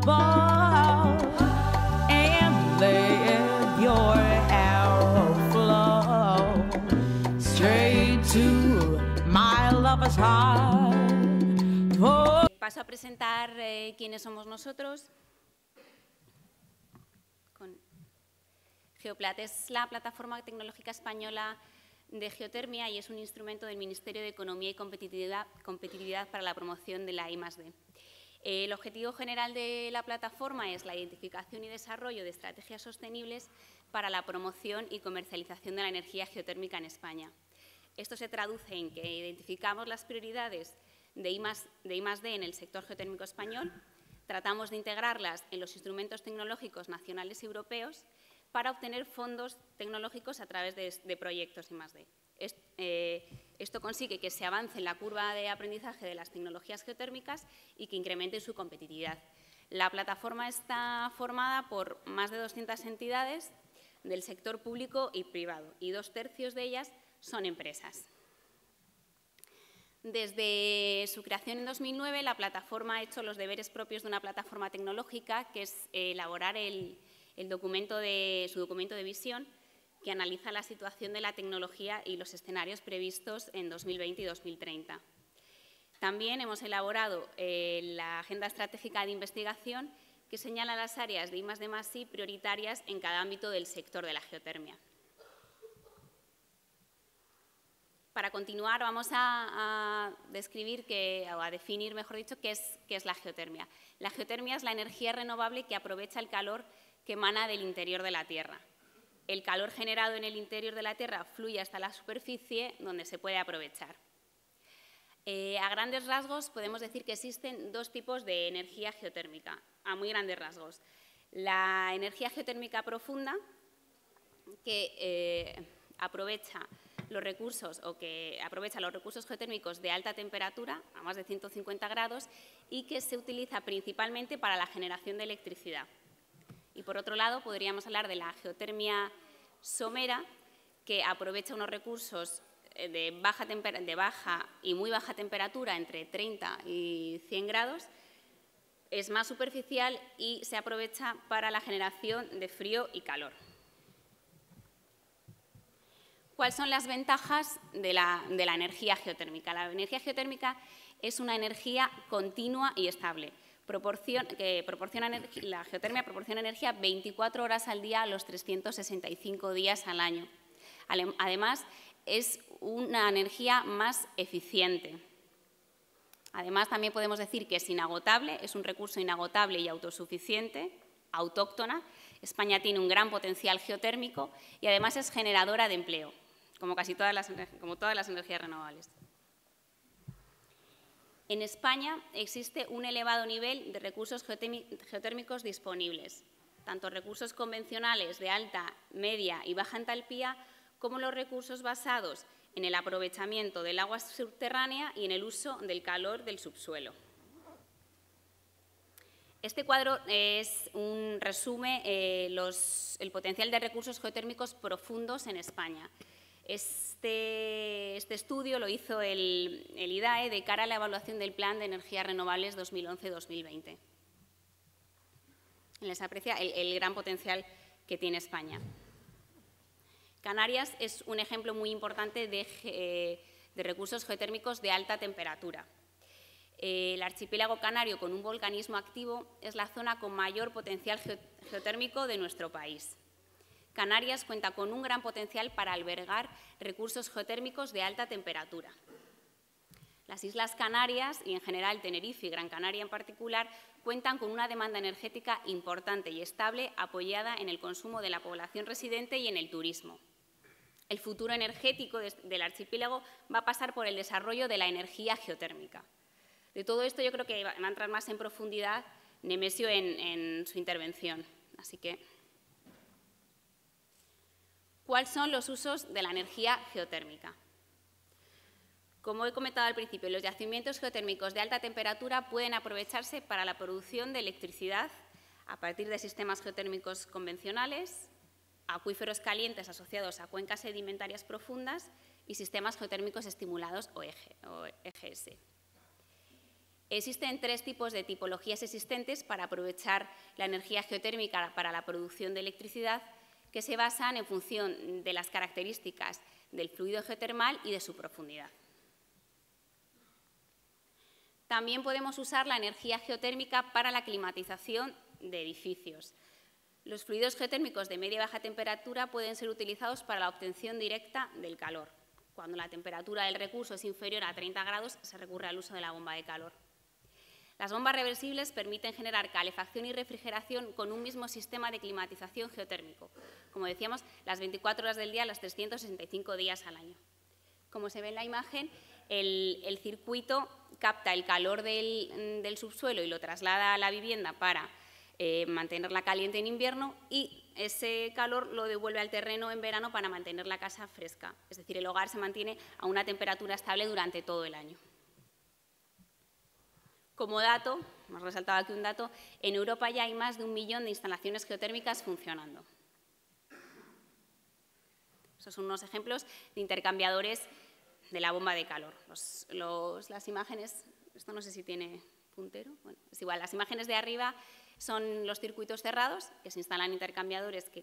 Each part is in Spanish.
ball and let your arrow flow straight to my lover's heart. Paso a presentar quiénes somos nosotros. Geoplat es la plataforma tecnológica española de geotermia y es un instrumento del Ministerio de Economía y Competitividad para la promoción de la I+D. El objetivo general de la plataforma es la identificación y desarrollo de estrategias sostenibles para la promoción y comercialización de la energía geotérmica en España. Esto se traduce en que identificamos las prioridades de I+D en el sector geotérmico español, tratamos de integrarlas en los instrumentos tecnológicos nacionales y europeos para obtener fondos tecnológicos a través de proyectos I+D. Esto consigue que se avance en la curva de aprendizaje de las tecnologías geotérmicas y que incremente su competitividad. La plataforma está formada por más de 200 entidades del sector público y privado y 2/3 de ellas son empresas. Desde su creación en 2009, la plataforma ha hecho los deberes propios de una plataforma tecnológica, que es elaborar su documento de visión, que analiza la situación de la tecnología y los escenarios previstos en 2020 y 2030. También hemos elaborado la Agenda Estratégica de Investigación, que señala las áreas de I+D+I prioritarias en cada ámbito del sector de la geotermia. Para continuar, vamos a definir, mejor dicho, qué es la geotermia. La geotermia es la energía renovable que aprovecha el calor que emana del interior de la Tierra. El calor generado en el interior de la Tierra fluye hasta la superficie, donde se puede aprovechar. A grandes rasgos, podemos decir que existen dos tipos de energía geotérmica, a muy grandes rasgos. La energía geotérmica profunda, que aprovecha los recursos geotérmicos de alta temperatura, a más de 150 grados, y que se utiliza principalmente para la generación de electricidad. Y por otro lado, podríamos hablar de la geotermia somera, que aprovecha unos recursos de baja y muy baja temperatura, entre 30 y 100 grados, es más superficial y se aprovecha para la generación de frío y calor. ¿Cuáles son las ventajas de la energía geotérmica? La energía geotérmica es una energía continua y estable. La geotermia proporciona energía 24 horas al día, los 365 días al año. Además, es una energía más eficiente. Además, también podemos decir que es inagotable, es un recurso inagotable y autosuficiente, autóctona. España tiene un gran potencial geotérmico y además es generadora de empleo, como todas las energías renovables. En España existe un elevado nivel de recursos geotérmicos disponibles, tanto recursos convencionales de alta, media y baja entalpía, como los recursos basados en el aprovechamiento del agua subterránea y en el uso del calor del subsuelo. Este cuadro resume el potencial de recursos geotérmicos profundos en España. Este estudio lo hizo el IDAE de cara a la evaluación del Plan de Energías Renovables 2011-2020. Les aprecia el gran potencial que tiene España. Canarias es un ejemplo muy importante de recursos geotérmicos de alta temperatura. El archipiélago canario, con un volcanismo activo, es la zona con mayor potencial geotérmico de nuestro país. Canarias cuenta con un gran potencial para albergar recursos geotérmicos de alta temperatura. Las Islas Canarias, y en general Tenerife y Gran Canaria en particular, cuentan con una demanda energética importante y estable, apoyada en el consumo de la población residente y en el turismo. El futuro energético del archipiélago va a pasar por el desarrollo de la energía geotérmica. De todo esto yo creo que va a entrar más en profundidad Nemesio en su intervención. Así que, ¿cuáles son los usos de la energía geotérmica? Como he comentado al principio, los yacimientos geotérmicos de alta temperatura pueden aprovecharse para la producción de electricidad a partir de sistemas geotérmicos convencionales, acuíferos calientes asociados a cuencas sedimentarias profundas y sistemas geotérmicos estimulados o EGS. Existen 3 tipos de tipologías existentes para aprovechar la energía geotérmica para la producción de electricidad, que se basan en función de las características del fluido geotermal y de su profundidad. También podemos usar la energía geotérmica para la climatización de edificios. Los fluidos geotérmicos de media y baja temperatura pueden ser utilizados para la obtención directa del calor. Cuando la temperatura del recurso es inferior a 30 grados, se recurre al uso de la bomba de calor. Las bombas reversibles permiten generar calefacción y refrigeración con un mismo sistema de climatización geotérmico, como decíamos, las 24 horas del día, los 365 días al año. Como se ve en la imagen, el circuito capta el calor del subsuelo y lo traslada a la vivienda para mantenerla caliente en invierno, y ese calor lo devuelve al terreno en verano para mantener la casa fresca. Es decir, el hogar se mantiene a una temperatura estable durante todo el año. Como dato, hemos resaltado aquí un dato, en Europa ya hay más de 1 millón de instalaciones geotérmicas funcionando. Estos son unos ejemplos de intercambiadores de la bomba de calor. Las imágenes, esto no sé si tiene puntero, bueno, es igual, las imágenes de arriba son los circuitos cerrados, que se instalan intercambiadores que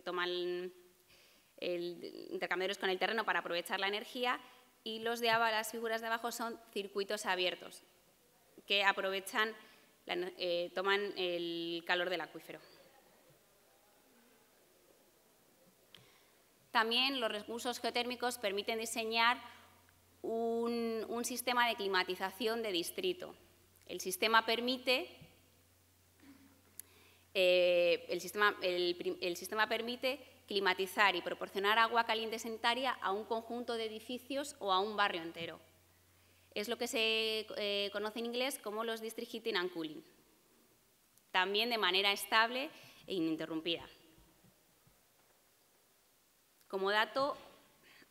toman intercambiadores con el terreno para aprovechar la energía, y las figuras de abajo son circuitos abiertos, que toman el calor del acuífero. También los recursos geotérmicos permiten diseñar un sistema de climatización de distrito. El sistema permite climatizar y proporcionar agua caliente sanitaria a un conjunto de edificios o a un barrio entero. Es lo que se conoce en inglés como los district heating and cooling, también de manera estable e ininterrumpida. Como dato,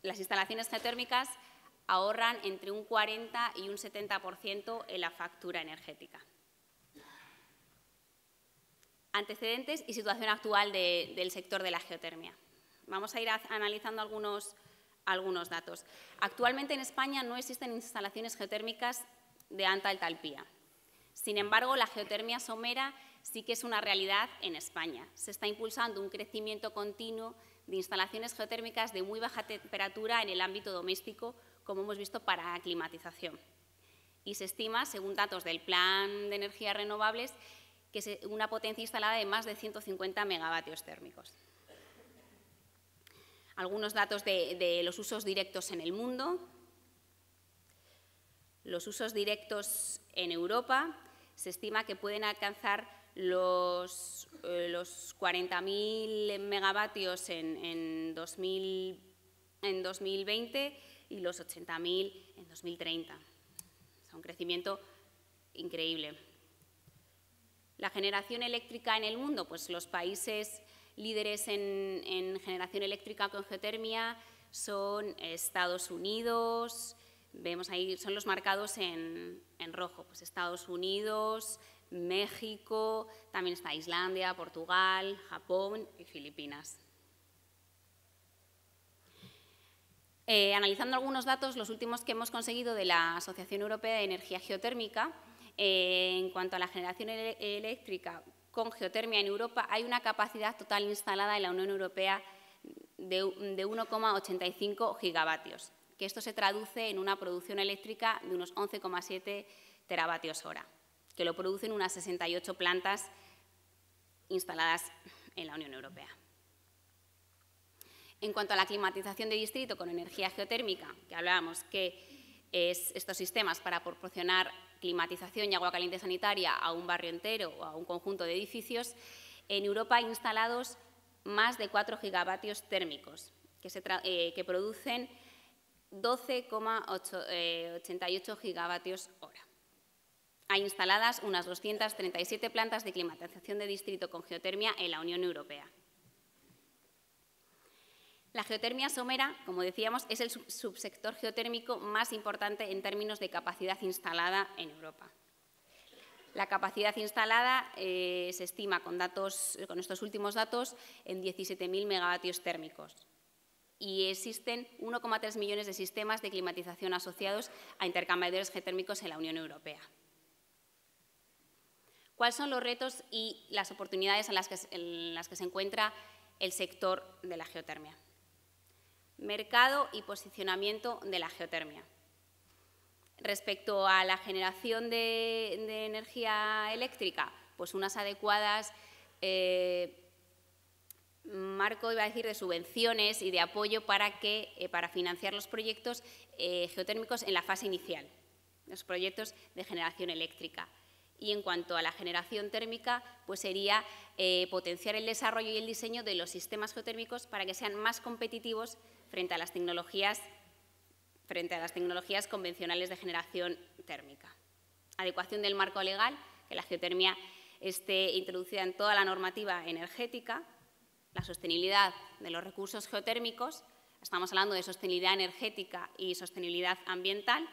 las instalaciones geotérmicas ahorran entre un 40 y un 70% en la factura energética. Antecedentes y situación actual del sector de la geotermia. Vamos a ir analizando algunos datos. Actualmente en España no existen instalaciones geotérmicas de alta entalpía. Sin embargo, la geotermia somera sí que es una realidad en España. Se está impulsando un crecimiento continuo de instalaciones geotérmicas de muy baja temperatura en el ámbito doméstico, como hemos visto, para climatización. Y se estima, según datos del Plan de Energías Renovables, que es una potencia instalada de más de 150 megavatios térmicos. Algunos datos de los usos directos en el mundo. Los usos directos en Europa se estima que pueden alcanzar los 40.000 megavatios en 2020 y los 80.000 en 2030. Es un crecimiento increíble. La generación eléctrica en el mundo, pues los países líderes en generación eléctrica con geotermia son Estados Unidos, vemos ahí, son los marcados en rojo, pues Estados Unidos, México, también está Islandia, Portugal, Japón y Filipinas. Analizando algunos datos, los últimos que hemos conseguido de la Asociación Europea de Energía Geotérmica, en cuanto a la generación eléctrica con geotermia en Europa, hay una capacidad total instalada en la Unión Europea de 1,85 gigavatios, que esto se traduce en una producción eléctrica de unos 11,7 teravatios hora, que lo producen unas 68 plantas instaladas en la Unión Europea. En cuanto a la climatización de distrito con energía geotérmica, que hablábamos que es estos sistemas para proporcionar climatización y agua caliente sanitaria a un barrio entero o a un conjunto de edificios, en Europa hay instalados más de 4 gigavatios térmicos, que producen 12,88 gigavatios hora. Hay instaladas unas 237 plantas de climatización de distrito con geotermia en la Unión Europea. La geotermia somera, como decíamos, es el subsector geotérmico más importante en términos de capacidad instalada en Europa. La capacidad instalada se estima con estos últimos datos en 17.000 megavatios térmicos. y existen 1,3 millones de sistemas de climatización asociados a intercambiadores geotérmicos en la Unión Europea. ¿Cuáles son los retos y las oportunidades en las que se encuentra el sector de la geotermia? Mercado y posicionamiento de la geotermia. Respecto a la generación de energía eléctrica, pues unas adecuadas marco, iba a decir, de subvenciones y de apoyo para financiar los proyectos geotérmicos en la fase inicial, los proyectos de generación eléctrica. Y en cuanto a la generación térmica, pues sería potenciar el desarrollo y el diseño de los sistemas geotérmicos para que sean más competitivos frente a las tecnologías convencionales de generación térmica. Adecuación del marco legal, que la geotermia esté introducida en toda la normativa energética. La sostenibilidad de los recursos geotérmicos, estamos hablando de sostenibilidad energética y sostenibilidad ambiental.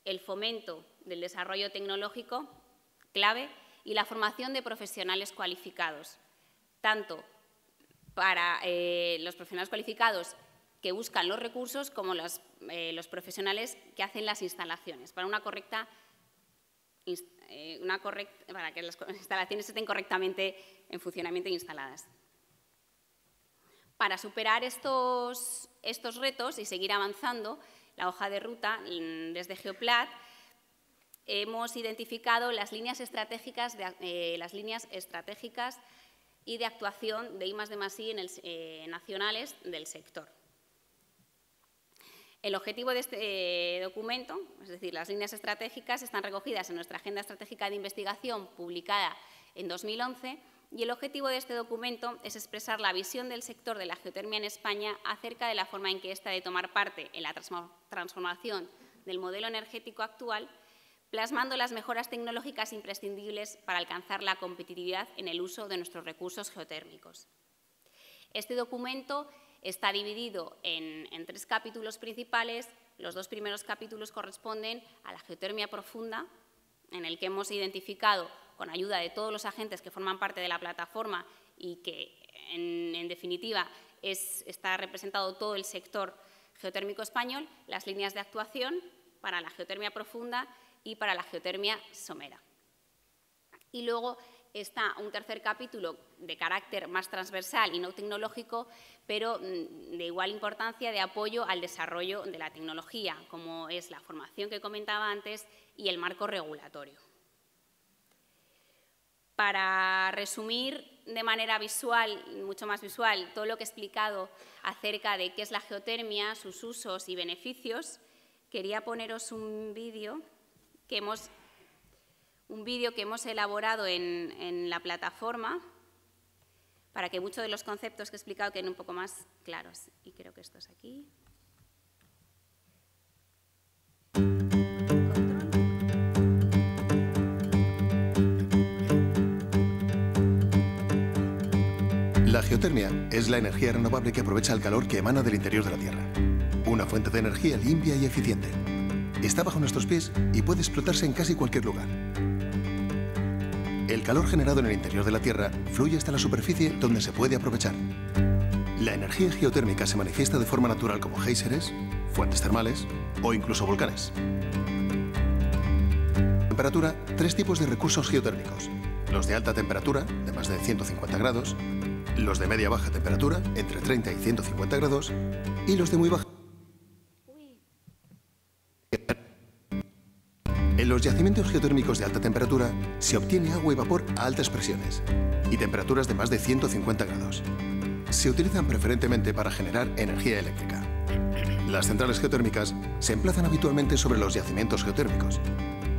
El fomento del desarrollo tecnológico, clave, y la formación de profesionales cualificados, tanto para los profesionales cualificados que buscan los recursos como los profesionales que hacen las instalaciones, para para que las instalaciones estén correctamente en funcionamiento e instaladas. Para superar estos retos y seguir avanzando, la hoja de ruta, desde Geoplat, hemos identificado las líneas estratégicas y de actuación de I+D+I nacionales del sector. El objetivo de este documento, es decir, las líneas estratégicas, están recogidas en nuestra Agenda Estratégica de Investigación publicada en 2011, y el objetivo de este documento es expresar la visión del sector de la geotermia en España acerca de la forma en que ésta ha de tomar parte en la transformación del modelo energético actual, plasmando las mejoras tecnológicas imprescindibles para alcanzar la competitividad en el uso de nuestros recursos geotérmicos. Este documento está dividido en 3 capítulos principales. Los 2 primeros capítulos corresponden a la geotermia profunda, en el que hemos identificado, con ayuda de todos los agentes que forman parte de la plataforma y que, en definitiva, está representado todo el sector geotérmico español, las líneas de actuación para la geotermia profunda y para la geotermia somera. Y luego está un tercer capítulo de carácter más transversal y no tecnológico, pero de igual importancia, de apoyo al desarrollo de la tecnología, como es la formación que comentaba antes y el marco regulatorio. Para resumir de manera visual, mucho más visual, todo lo que he explicado acerca de qué es la geotermia, sus usos y beneficios, quería poneros un vídeo que hemos elaborado en la plataforma para que muchos de los conceptos que he explicado queden un poco más claros. Y creo que esto es aquí. La geotermia es la energía renovable que aprovecha el calor que emana del interior de la Tierra. Una fuente de energía limpia y eficiente. Está bajo nuestros pies y puede explotarse en casi cualquier lugar. El calor generado en el interior de la Tierra fluye hasta la superficie, donde se puede aprovechar. La energía geotérmica se manifiesta de forma natural como géiseres, fuentes termales o incluso volcanes. Temperatura, 3 tipos de recursos geotérmicos. Los de alta temperatura, de más de 150 grados, los de media-baja temperatura, entre 30 y 150 grados, y los de muy baja. En los yacimientos geotérmicos de alta temperatura se obtiene agua y vapor a altas presiones y temperaturas de más de 150 grados. Se utilizan preferentemente para generar energía eléctrica. Las centrales geotérmicas se emplazan habitualmente sobre los yacimientos geotérmicos,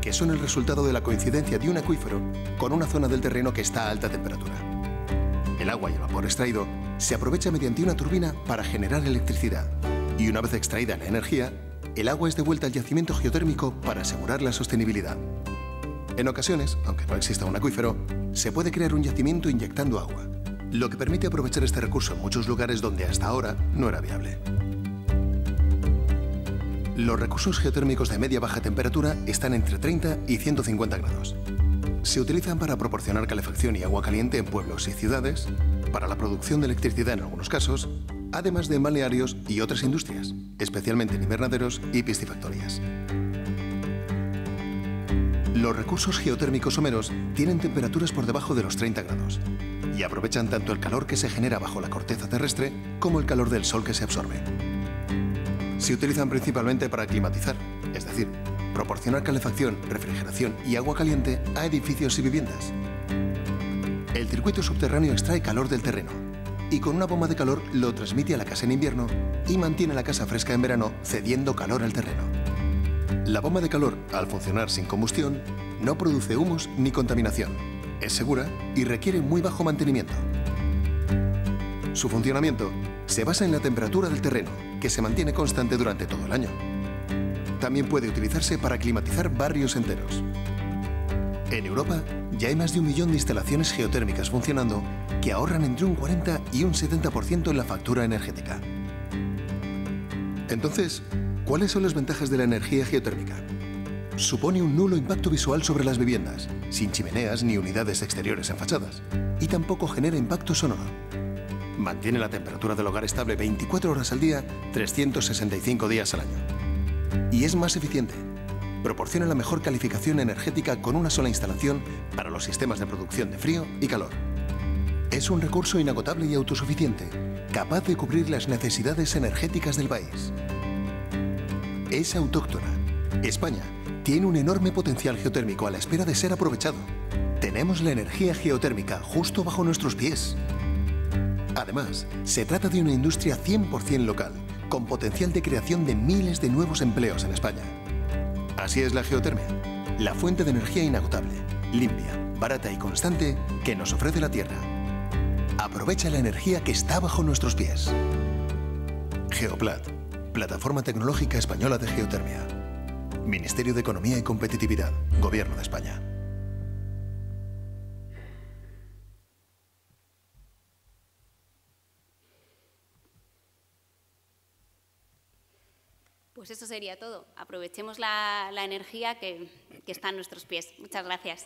que son el resultado de la coincidencia de un acuífero con una zona del terreno que está a alta temperatura. El agua y el vapor extraído se aprovecha mediante una turbina para generar electricidad y una vez extraída la energía, el agua es devuelta al yacimiento geotérmico para asegurar la sostenibilidad. En ocasiones, aunque no exista un acuífero, se puede crear un yacimiento inyectando agua, lo que permite aprovechar este recurso en muchos lugares donde hasta ahora no era viable. Los recursos geotérmicos de media-baja temperatura están entre 30 y 150 grados. Se utilizan para proporcionar calefacción y agua caliente en pueblos y ciudades, para la producción de electricidad en algunos casos, además de en balnearios y otras industrias, especialmente en invernaderos y piscifactorías. Los recursos geotérmicos someros tienen temperaturas por debajo de los 30 grados y aprovechan tanto el calor que se genera bajo la corteza terrestre como el calor del sol que se absorbe. Se utilizan principalmente para climatizar, es decir, proporcionar calefacción, refrigeración y agua caliente a edificios y viviendas. El circuito subterráneo extrae calor del terreno y con una bomba de calor lo transmite a la casa en invierno y mantiene la casa fresca en verano, cediendo calor al terreno. La bomba de calor, al funcionar sin combustión, no produce humos ni contaminación, es segura y requiere muy bajo mantenimiento. Su funcionamiento se basa en la temperatura del terreno, que se mantiene constante durante todo el año. También puede utilizarse para climatizar barrios enteros. En Europa ya hay más de 1 millón de instalaciones geotérmicas funcionando que ahorran entre un 40 y un 70% en la factura energética. Entonces, ¿cuáles son las ventajas de la energía geotérmica? Supone un nulo impacto visual sobre las viviendas, sin chimeneas ni unidades exteriores en fachadas, y tampoco genera impacto sonoro. Mantiene la temperatura del hogar estable 24 horas al día, 365 días al año. Y es más eficiente. Proporciona la mejor calificación energética con una sola instalación para los sistemas de producción de frío y calor. Es un recurso inagotable y autosuficiente, capaz de cubrir las necesidades energéticas del país. Es autóctona. España tiene un enorme potencial geotérmico a la espera de ser aprovechado. Tenemos la energía geotérmica justo bajo nuestros pies. Además, se trata de una industria 100% local, con potencial de creación de miles de nuevos empleos en España. Así es la geotermia, la fuente de energía inagotable, limpia, barata y constante que nos ofrece la Tierra. Aprovecha la energía que está bajo nuestros pies. Geoplat, plataforma tecnológica española de geotermia. Ministerio de Economía y Competitividad, Gobierno de España. Pues eso sería todo. Aprovechemos la energía que está en nuestros pies. Muchas gracias.